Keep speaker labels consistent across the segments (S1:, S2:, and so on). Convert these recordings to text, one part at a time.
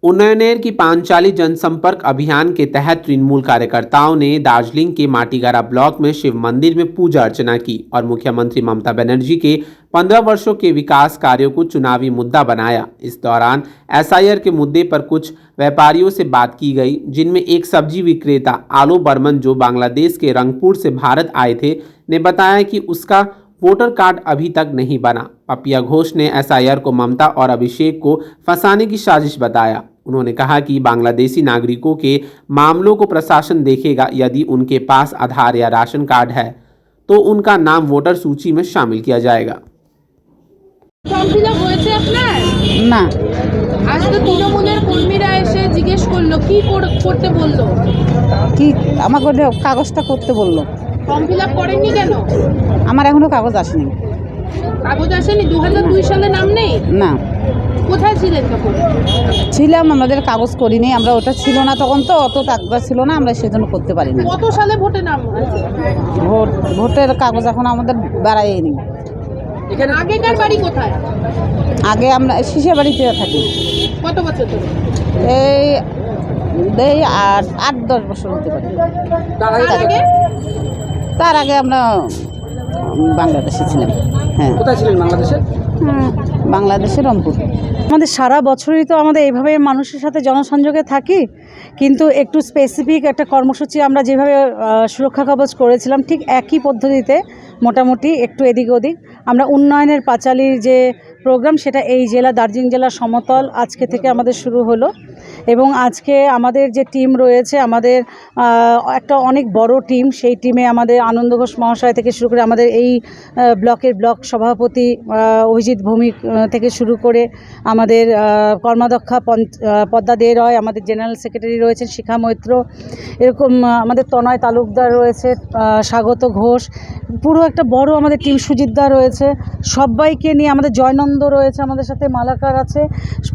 S1: उन्नयनेर की पांचाली जनसंपर्क अभियान के तहत तृणमूल कार्यकर्ताओं ने दार्जिलिंग के माटीगारा ब्लॉक में शिव मंदिर में पूजा अर्चना की और मुख्यमंत्री ममता बनर्जी के 15 वर्षों के विकास कार्यों को चुनावी मुद्दा बनाया। इस दौरान एसआईआर के मुद्दे पर कुछ व्यापारियों से बात की गई, जिनमें एक सब्जी विक्रेता आलो बर्मन, जो बांग्लादेश के रंगपुर से भारत आए थे, ने बताया कि उसका वोटर कार्ड अभी तक नहीं बना। पपिया घोष ने एसआईआर को ममता और अभिषेक को फंसाने की साजिश बताया। उन्होंने कहा कि बांग्लादेशी नागरिकों के मामलों को प्रशासन देखेगा। यदि उनके पास आधार या राशन कार्ड है तो उनका नाम वोटर सूची में शामिल किया जाएगा।
S2: না
S3: আজ তো তৃণমূলের কর্মীরা এসে জিজ্ঞেস করলো কি করতে বললো,
S2: কি আমাকে কাগজটা করতে বললো।
S3: ফর্ম ফিল আপ করেননি কেন?
S2: আমার এখনো কাগজ আসেনি।
S3: কাগজ আসেনি? 2002 সালে নাম নেই?
S2: না।
S3: কোথায় ছিলেন তখন?
S2: ছিলাম, আমাদের কাগজ করিনি, আমরা ওটা ছিল না তখন, তো অত টাকা ছিল না, আমরা সেজন্য করতে পারিনি।
S3: কত সালে ভোটে নাম আছে?
S2: ভোটের কাগজ এখন আমাদের বেড়ায়নি।
S3: আগেকার বাড়ি কোথায়?
S2: আগে আমরা শিশে বাড়িতে থাকি।
S3: কত বছর ধরে?
S2: এই 8-10 বছর হতে পারে। তার আগে আমরা বাংলাদেশে ছিলাম। হ্যাঁ।
S4: কোথায় ছিলেন বাংলাদেশে?
S2: বাংলাদেশের রংপুর। আমাদের সারা বছরই তো আমাদের এইভাবে মানুষের সাথে জনসংযোগে থাকি, কিন্তু একটু স্পেসিফিক একটা কর্মসূচি আমরা যেভাবে সুরক্ষা কবচ করেছিলাম, ঠিক একই পদ্ধতিতে মোটামুটি একটু এদিক ওদিক আমরা উন্নয়নের পাঁচালীর যে প্রোগ্রাম, সেটা এই জেলা দার্জিলিং জেলার সমতল আজকে থেকে আমাদের শুরু হলো। এবং আজকে আমাদের যে টিম রয়েছে, আমাদের একটা অনেক বড় টিম, সেই টিমে আমাদের আনন্দ ঘোষ মহাশয় থেকে শুরু করে আমাদের এই ব্লকের ব্লক সভাপতি অভিজিৎ ভৌমিক থেকে শুরু করে আমাদের কর্মাধ্যক্ষা পদ্মা দে রয়, আমাদের জেনারেল সেক্রেটারি রয়েছেন শিখা মৈত্র, এরকম আমাদের তনয় তালুকদার রয়েছে, স্বাগত ঘোষ, পুরো একটা বড় আমাদের টিম, সুজিতদা রয়েছে, সবাইকে নিয়ে আমাদের জয়নন্দ রয়েছে, আমাদের সাথে মালাকার আছে,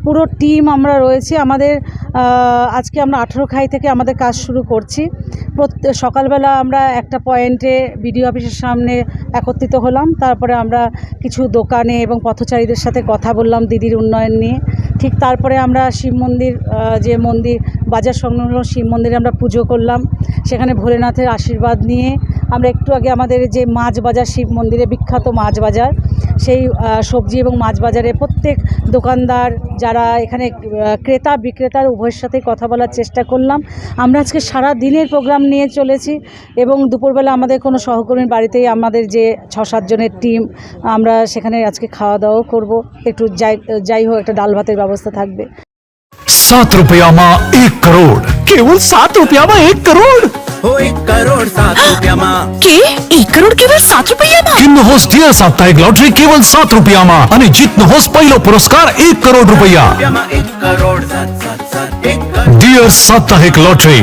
S2: পুরো টিম আমরা রয়েছি। আমাদের আজকে আমরা 18 খাই থেকে আমাদের কাজ শুরু করছি। সকালবেলা আমরা একটা পয়েন্টে বিডিও অফিসের সামনে একত্রিত হলাম, তারপরে আমরা কিছু দোকানে এবং পথচারীদের সাথে কথা বললাম দিদির উন্নয়ন নিয়ে। ঠিক তারপরে আমরা শিব মন্দির, যে মন্দির বাজার সংলগ্ন শিব মন্দিরে আমরা পুজো করলাম, সেখানে ভোলেনাথের আশীর্বাদ নিয়ে আমরা একটু আগে আমাদের যে মাছ বাজার, শিব মন্দিরে বিখ্যাত মাছ বাজার, সেই সবজি এবং মাছ বাজারে প্রত্যেক দোকানদার যারা এখানে ক্রেতা বিক্রেতার উভয়ের সাথে কথা বলার চেষ্টা করলাম। আমরা আজকে সারা দিনের প্রোগ্রাম নিয়ে চলেছি এবং দুপুরবেলা আমাদের কোনো সহকর্মীর বাড়িতেই আমাদের যে 6-7 জনের টিম, আমরা সেখানে আজকে খাওয়া দাওয়াও করবো। একটু যাই হোক, একটা ডাল ভাতের ব্যবস্থা থাকবে।
S5: 7 रुपया में 1 करोड़, केवल 7 रुपया में 1 करोड़।
S6: 1 करोड़ 7 रुपया में
S7: के 1 करोड़ केवल 7 रुपया में।
S5: किन्न होस डियर साप्ताहिक लॉटरी केवल 7 रुपया में અને જીતનો હોસ પહેલો પુરસ્કાર 1 करोड़ रुपया।
S6: 1 करोड़ 7 7 7 1 करोड़।
S5: डियर साप्ताहिक लॉटरी,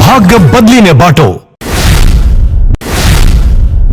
S5: भाग्य बदलीने बाटो।